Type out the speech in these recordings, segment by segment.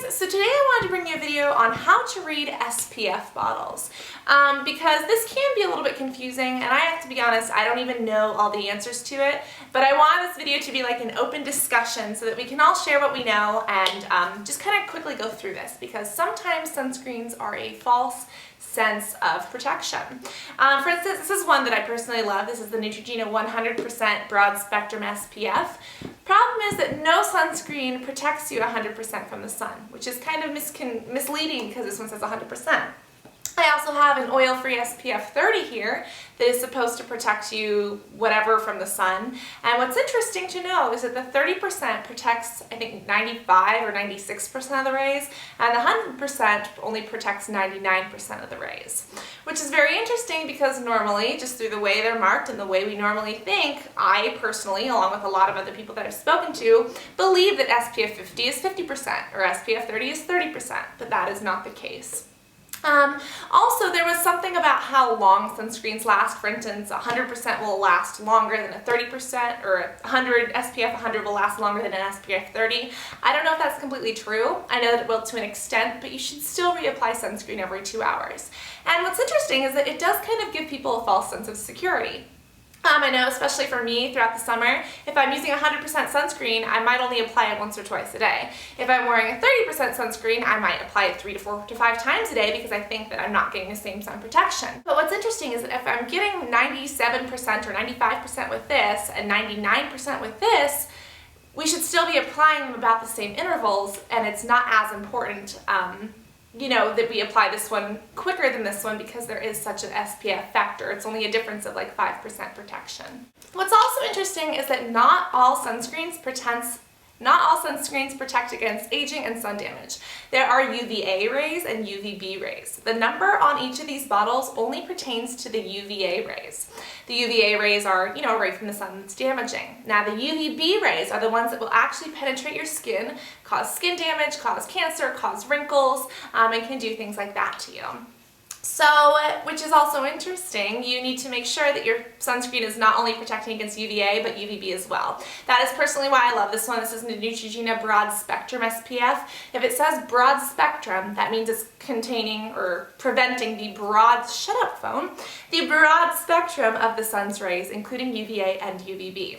guys, so today I wanted to bring you a video on how to read SPF bottles because this can be a little bit confusing, and I have to be honest, I don't even know all the answers to it, but I want this video to be like an open discussion so that we can all share what we know and just kind of quickly go through this, because sometimes sunscreens are a false sense of protection. For instance, this is one that I personally love. This is the Neutrogena 100% Broad Spectrum SPF. Problem is that no sunscreen protects you 100% from the sun, which is kind of misleading because this one says 100%. I also have an oil-free SPF 30 here that is supposed to protect you whatever from the sun. And what's interesting to know is that the 30% protects, I think, 95 or 96% of the rays, and the 100% only protects 99% of the rays. Which is very interesting because normally, just through the way they're marked and the way we normally think, I personally, along with a lot of other people that I've spoken to, believe that SPF 50 is 50% or SPF 30 is 30%, but that is not the case. Also, there was something about how long sunscreens last. For instance, 100% will last longer than a 30%, or 100 SPF 100 will last longer than an SPF 30. I don't know if that's completely true. I know that it will to an extent, but you should still reapply sunscreen every 2 hours. And what's interesting is that it does kind of give people a false sense of security. I know, especially for me throughout the summer, if I'm using 100% sunscreen, I might only apply it once or twice a day. If I'm wearing a 30% sunscreen, I might apply it 3 to 4 to 5 times a day because I think that I'm not getting the same sun protection. But what's interesting is that if I'm getting 97% or 95% with this and 99% with this, we should still be applying them about the same intervals, and it's not as important you know, that we apply this one quicker than this one because there is such an SPF factor. It's only a difference of like 5% protection. What's also interesting is that not all sunscreens protect against aging and sun damage. There are UVA rays and UVB rays. The number on each of these bottles only pertains to the UVA rays. The UVA rays are, you know, a ray from the sun that's damaging. Now the UVB rays are the ones that will actually penetrate your skin, cause skin damage, cause cancer, cause wrinkles, and can do things like that to you. So, which is also interesting, you need to make sure that your sunscreen is not only protecting against UVA, but UVB as well. That is personally why I love this one. This is the Neutrogena Broad Spectrum SPF. If it says broad spectrum, that means it's containing or preventing the broad, shut up phone, the broad spectrum of the sun's rays, including UVA and UVB.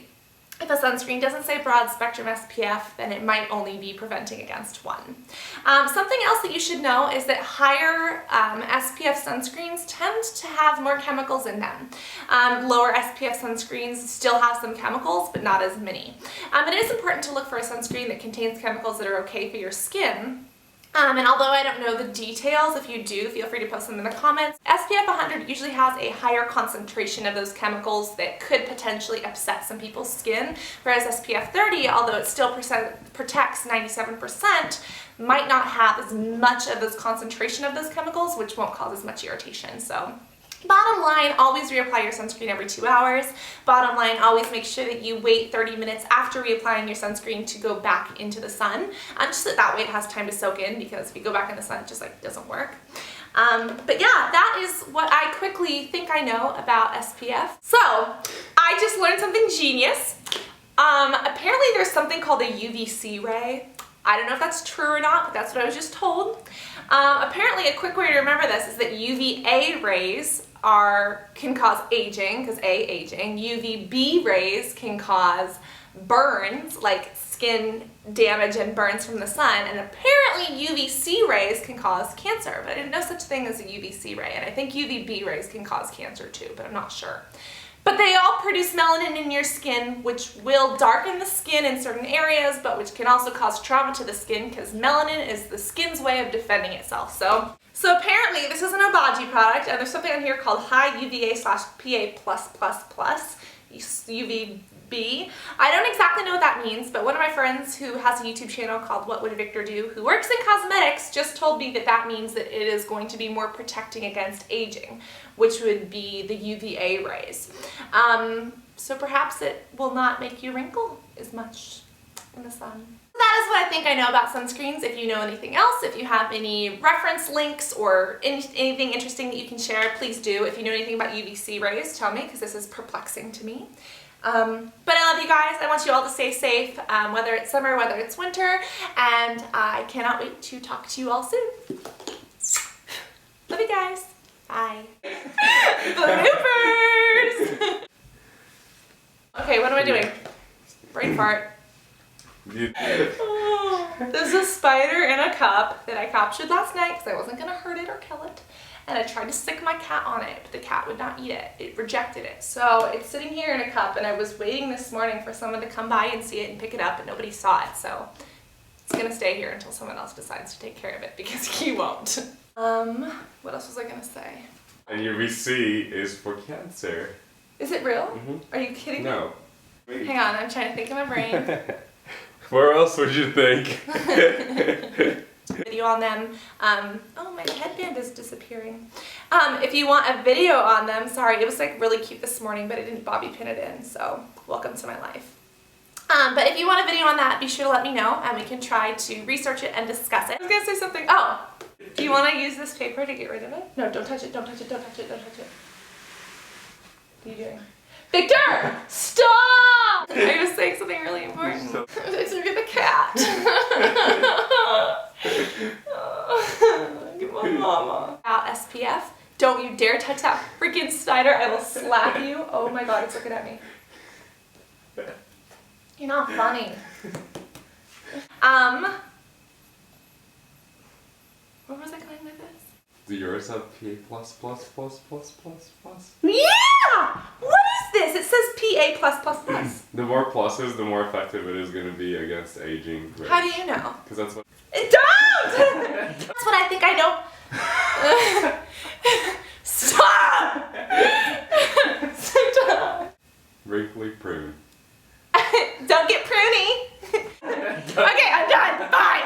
If a sunscreen doesn't say broad spectrum SPF, then it might only be preventing against one. Something else that you should know is that higher SPF sunscreens tend to have more chemicals in them. Lower SPF sunscreens still have some chemicals, but not as many. It is important to look for a sunscreen that contains chemicals that are okay for your skin. And although I don't know the details, if you do, feel free to post them in the comments. SPF 100 usually has a higher concentration of those chemicals that could potentially upset some people's skin, whereas SPF 30, although it still protects 97%, might not have as much of this concentration of those chemicals, which won't cause as much irritation. So, bottom line, always reapply your sunscreen every 2 hours. Bottom line, always make sure that you wait 30 minutes after reapplying your sunscreen to go back into the sun. Just so that way it has time to soak in, because if you go back in the sun, it just like doesn't work. But yeah, that is what I quickly think I know about SPF. So, I just learned something genius. Apparently there's something called a UVC ray. I don't know if that's true or not, but that's what I was just told. Apparently a quick way to remember this is that UVA rays can cause aging, because aging. UVB rays can cause burns, like skin damage and burns from the sun, and apparently UVC rays can cause cancer, but I didn't know such thing as a UVC ray, and I think UVB rays can cause cancer too, but I'm not sure. But they all produce melanin in your skin, which will darken the skin in certain areas, but which can also cause trauma to the skin, because melanin is the skin's way of defending itself. So apparently this is an Obagi product, and there's something on here called high UVA/PA+++, UVB. I don't exactly know what that means, but one of my friends who has a YouTube channel called What Would Victor Do, who works in cosmetics, just told me that that means that it is going to be more protecting against aging, which would be the UVA rays. So perhaps it will not make you wrinkle as much in the sun. That is what I think I know about sunscreens. If you know anything else, if you have any reference links or anything interesting that you can share, please do. If you know anything about UVC rays, tell me, because this is perplexing to me. But I love you guys. I want you all to stay safe, whether it's summer, whether it's winter, and I cannot wait to talk to you all soon. Love you guys. Bye. Bloopers! Okay, what am I doing? Brain fart. Oh, there's a spider in a cup that I captured last night because I wasn't going to hurt it or kill it. And I tried to stick my cat on it, but the cat would not eat it. It rejected it. So it's sitting here in a cup, and I was waiting this morning for someone to come by and see it and pick it up, and nobody saw it. So it's going to stay here until someone else decides to take care of it because he won't. What else was I going to say? And your VC is for cancer. Is it real? Mm-hmm. Are you kidding me? No. Hang on, I'm trying to think in my brain. Where else would you think? Video on them. Oh, my headband is disappearing. If you want a video on them, sorry, it was like really cute this morning, but I didn't bobby pin it in, so welcome to my life. But if you want a video on that, be sure to let me know, and we can try to research it and discuss it. I was gonna say something. Oh, do you want to use this paper to get rid of it? No, don't touch it, don't touch it, don't touch it, don't touch it. What are you doing? Victor! Stop! I was saying something really important. Look at the cat. Give my mama. SPF. Don't you dare touch that freaking spider. I will slap you. Oh my god, it's looking at me. You're not funny. Where was I going with this? Do yours have PA++++++? Yeah! What is this? It says PA+++. The more pluses, the more effective it is going to be against aging. Right? How do you know? Because that's what... Don't! That's what I think I know. Stop! Stop! Wrinkly prune. Don't get pruny. Okay, I'm done. Bye.